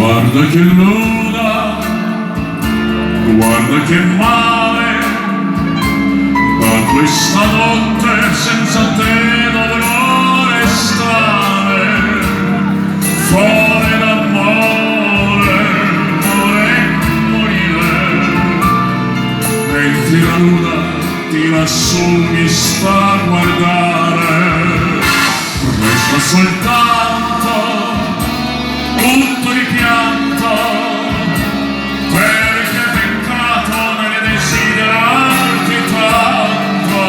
Guarda che luna, guarda che mare, da questa notte senza te dovrò restare. Fuori d'amore, vorrei morire, mentre la luna di lassù mi sta a guardare. Resta soltanto tutto di pianto, perché peccato nel desiderarti tanto.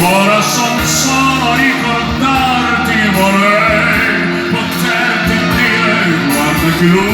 Ora son solo a ricordarti, vorrei poterti dire guarda che lui